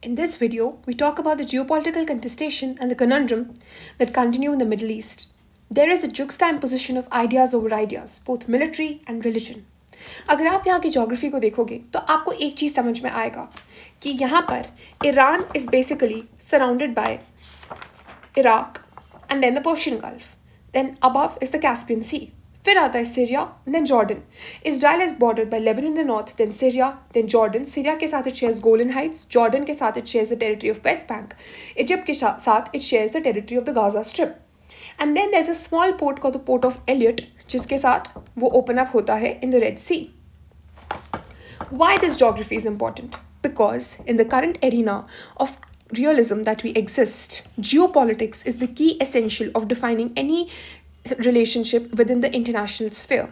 In this video, we talk about the geopolitical contestation and the conundrum that continue in the Middle East. There is a juxtaposition of ideas over ideas, both military and religion. अगर आप यहाँ की geography को देखोगे तो आपको एक चीज़ समझ में आएगा कि यहाँ पर Iran is basically surrounded by Iraq and then the Persian Gulf. Then above is the Caspian Sea. फिर आता है Syria then Jordan. Israel is bordered by Lebanon in the north, then Syria, then Jordan. Syria के साथ it shares Golan Heights. Jordan के साथ it shares the territory of West Bank. Egypt के साथ it shares the territory of the Gaza Strip. And then there's a small port called the Port of Elliot, जिसके साथ वो open up होता है in the Red Sea. Why this geography is important? Because in the current arena of realism that we exist, geopolitics is the key essential of defining any relationship within the international sphere.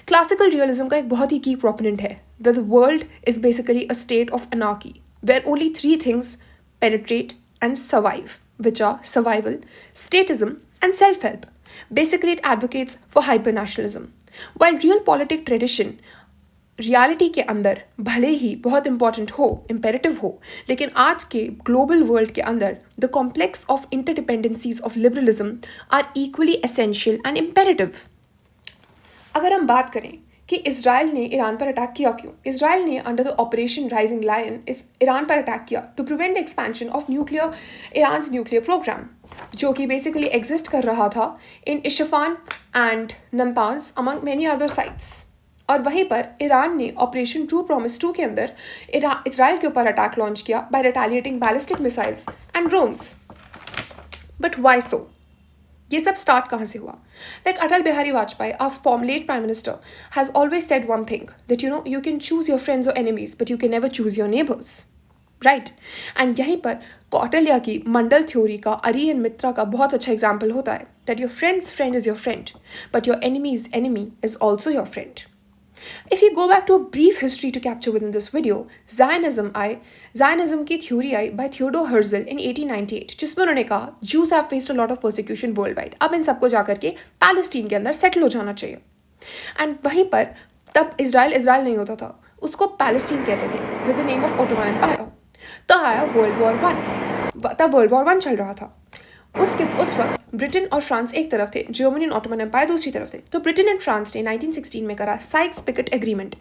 Classical realism का एक बहुत ही key proponent है that the world is basically a state of anarchy where only three things penetrate and survive, which are survival, statism, and self-help. Basically, it advocates for hypernationalism. While real politic tradition reality के अंदर भले ही बहुत important हो imperative हो लेकिन आज के global world के अंदर the complex of interdependencies of liberalism are equally essential and imperative. अगर हम बात करें कि इजराइल ने ईरान पर अटैक किया क्यों, इजराइल ने under the operation rising lion इस ईरान पर अटैक किया to prevent the expansion of Iran's nuclear program जो कि बेसिकली एग्जिस्ट कर रहा था in Isfahan and Natanz among many other sites. और वहीं पर ईरान ने ऑपरेशन ट्रू प्रॉमिस 2 के अंदर इजराइल के ऊपर अटैक लॉन्च किया by retaliating ballistic missiles and drones. But why so? ये सब स्टार्ट कहाँ से हुआ? Like Atal Bihari Vajpayee, our former late prime minister, has always said one thing that you can choose your friends और enemies but you can never choose your neighbours, right? And यहीं पर कौटिल्य की मंडल theory का अरी एंड मित्रा का बहुत अच्छा एग्जाम्पल होता है that your friends friend is your friend but your enemies enemy is also your friend. If you go back to a brief history to capture within this video, Zionism की theory I by Theodor Herzl in 1898 जिसमें उन्होंने कहा Jews have faced a lot of persecution worldwide. अब इन सबको जाकर के Palestine के अंदर सेटल हो जाना चाहिए. एंड वहीं पर तब इजराइल नहीं होता था, उसको पैलेस्टीन कहते थे with the name of Ottoman empire. तो आया वर्ल्ड वॉर 1, तब वर्ल्ड वॉर 1 चल रहा था. उस वक्त ब्रिटेन और फ्रांस एक तरफ थे, जर्मनी एंड ऑटोमन एम्पायर दूसरी तरफ थे. तो ब्रिटेन एंड फ्रांस ने 1916 में करा Sikes-picket agreement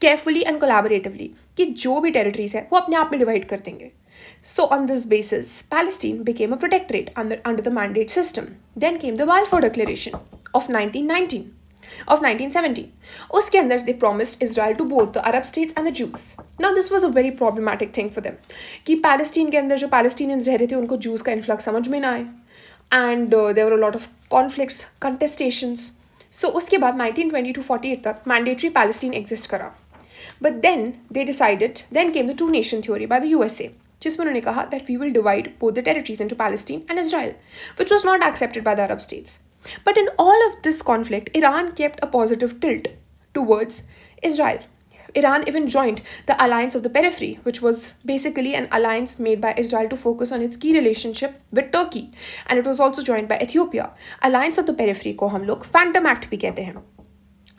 carefully and collaboratively कि जो भी टेरिटरीज है वो अपने आप में डिवाइड कर देंगे. So on this basis Palestine became a protectorate under the mandate system. Then came the Balfour declaration of 1917. उसके अंदर they promised Israel to both the Arab states and the Jews. Now this was a very problematic thing for them कि Palestine के अंदर जो Palestinians रह रहे थे उनको जूस का इन्फ्लक्स समझ में ना आए and there were a lot of conflicts, contestations. So उसके बाद 1920 to 48 तक मैंडेटरी पैलेस्टीन एग्जिस्ट करा. But then came the two nation theory by the USA जिसमें उन्होंने कहा that we will divide both the territories into Palestine and Israel which was not accepted by the Arab states. But in all of this conflict, Iran kept a positive tilt towards Israel. Iran even joined the Alliance of the Periphery, which was basically an alliance made by Israel to focus on its key relationship with Turkey. And it was also joined by Ethiopia. Alliance of the Periphery को हम लोग Phantom Act भी कहते हैं.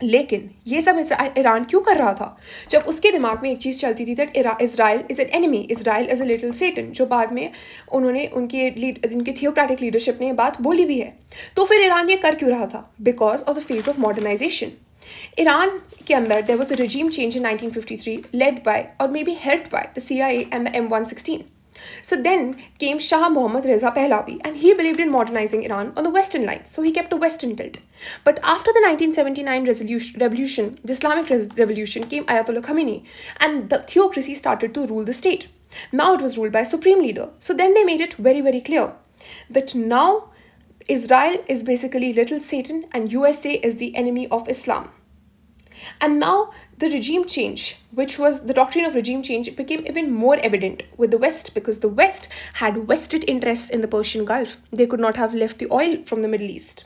लेकिन ये सब Iran क्यों कर रहा था जब उसके दिमाग में एक चीज़ चलती थी that Israel is an enemy, Israel is a little Satan, जो बाद में उन्होंने उनकी थियोक्रेटिक लीडरशिप ने ये बात बोली भी है. तो फिर ईरान ये कर क्यों रहा था? Because of the phase of modernisation. Iran के अंदर there was a regime change in 1953 led by or maybe helped by the CIA and the M116. So then came Shah Mohammad Reza Pahlavi and he believed in modernizing Iran on the western lines, so he kept a western tilt. But after the 1979 revolution, the Islamic revolution, came Ayatollah Khamenei and the theocracy started to rule the state. Now it was ruled by a supreme leader. So then they made it very, very clear that now Israel is basically little Satan and USA is the enemy of Islam. And now the regime change, which was the doctrine of regime change, became even more evident with the West because the West had vested interests in the Persian Gulf. They could not have left the oil from the Middle East.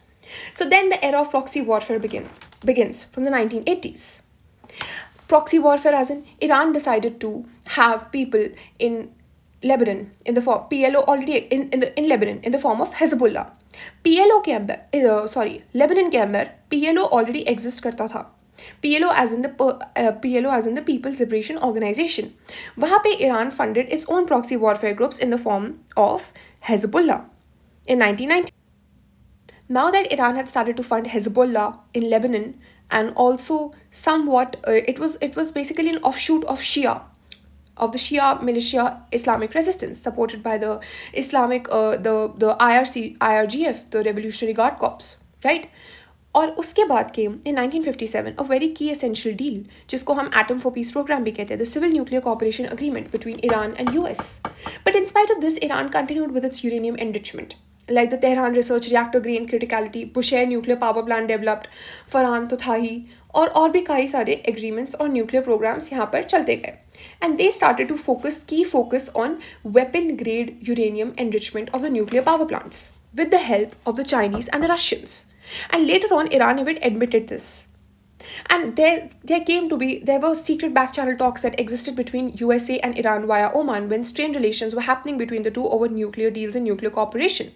So then the era of proxy warfare begins from the 1980s. Proxy warfare as in Iran decided to have people in Lebanon in the form PLO already in Lebanon in the form of Hezbollah. PLO के अंदर Lebanon के अंदर PLO already exist करता था. PLO as in the PLO as in the People's Liberation Organization. वहाँ पे Iran funded its own proxy warfare groups in the form of Hezbollah in 1990. Now that Iran had started to fund Hezbollah in Lebanon, and also somewhat it was basically an offshoot of the Shia militia Islamic resistance supported by the Islamic the IRGF, the Revolutionary Guard Corps, right? और उसके बाद came in 1957 a very key essential deal जिसको हम Atom for Peace program भी कहते हैं, the Civil Nuclear Cooperation Agreement between Iran and US. But in spite of this, Iran continued with its uranium enrichment, like the Tehran Research Reactor Grain Criticality, Bushehr Nuclear Power Plant developed, Farhan तो था ही, और भी कई सारे agreements और nuclear programs यहाँ पर चलते गए. And they started to focus on weapon grade uranium enrichment of the nuclear power plants with the help of the Chinese and the Russians. And later on, Iran even admitted this. And there were secret back channel talks that existed between USA and Iran via Oman when strained relations were happening between the two over nuclear deals and nuclear cooperation.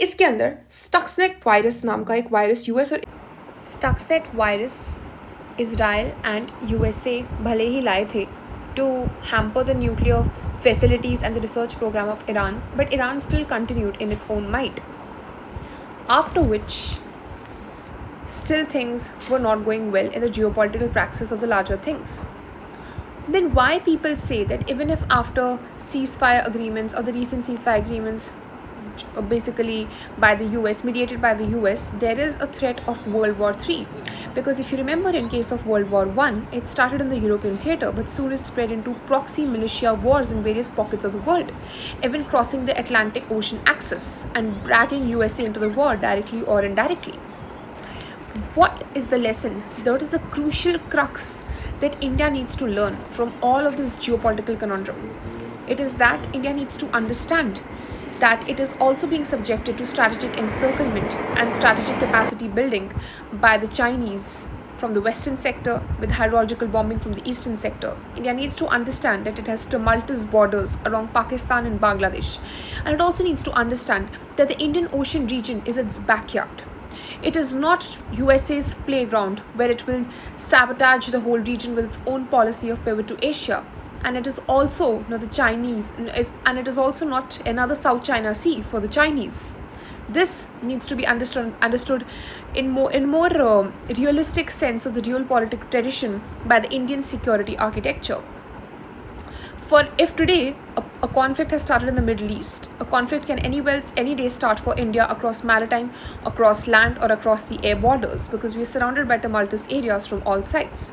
इसके अंदर Stuxnet virus नाम का एक virus US और Stuxnet virus Israel and USA भले ही लाए थे to hamper the nuclear facilities and the research program of Iran, but Iran still continued in its own might. After which, still things were not going well in the geopolitical praxis of the larger things. Then why people say that even if after ceasefire agreements or the recent ceasefire agreements basically by the US, mediated by the US, there is a threat of World War III. Because if you remember, in case of World War I, it started in the European theatre, but soon it spread into proxy militia wars in various pockets of the world, even crossing the Atlantic Ocean axis and dragging USA into the war directly or indirectly. What is the lesson? That is a crucial crux that India needs to learn from all of this geopolitical conundrum. It is that India needs to understand that it is also being subjected to strategic encirclement and strategic capacity building by the Chinese from the western sector with hydrological bombing from the eastern sector. India needs to understand that it has tumultuous borders along Pakistan and Bangladesh. And it also needs to understand that the Indian Ocean region is its backyard. It is not USA's playground where it will sabotage the whole region with its own policy of pivot to Asia. And it is also not the Chinese, and it is also not another South China Sea for the Chinese. This needs to be understood in more realistic sense of the realpolitik tradition by the Indian security architecture. For if today a conflict has started in the Middle East, a conflict can any day start for India across maritime, across land, or across the air borders, because we are surrounded by tumultuous areas from all sides.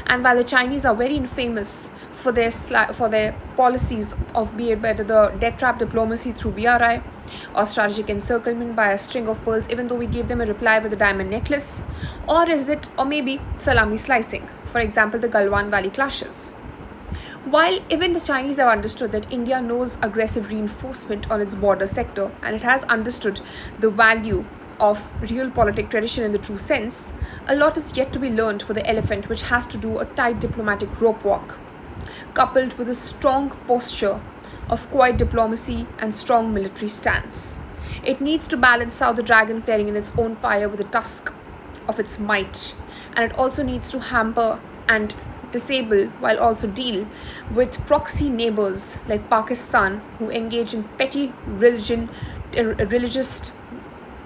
And while the Chinese are very infamous for their policies of be it better the debt trap diplomacy through BRI or strategic encirclement by a string of pearls, even though we gave them a reply with a diamond necklace, or maybe salami slicing, for example the Galwan Valley clashes. While even the Chinese have understood that India knows aggressive reinforcement on its border sector, and it has understood the value of realpolitik tradition in the true sense, a lot is yet to be learned for the elephant, which has to do a tight diplomatic rope walk, coupled with a strong posture of quiet diplomacy and strong military stance. It needs to balance out the dragon flaring in its own fire with the tusk of its might, and it also needs to hamper and disable while also deal with proxy neighbors like Pakistan, who engage in petty religion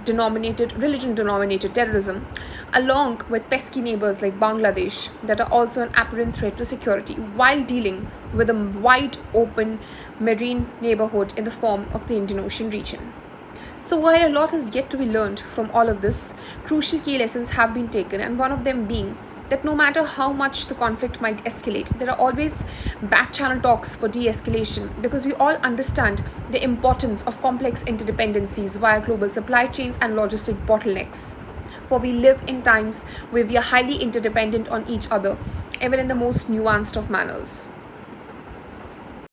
denominated terrorism, along with pesky neighbors like Bangladesh that are also an apparent threat to security, while dealing with a wide open marine neighborhood in the form of the Indian Ocean region. So while a lot is yet to be learned from all of this, crucial key lessons have been taken, and one of them being that no matter how much the conflict might escalate, there are always back channel talks for de-escalation, because we all understand the importance of complex interdependencies via global supply chains and logistic bottlenecks. For we live in times where we are highly interdependent on each other, even in the most nuanced of manners.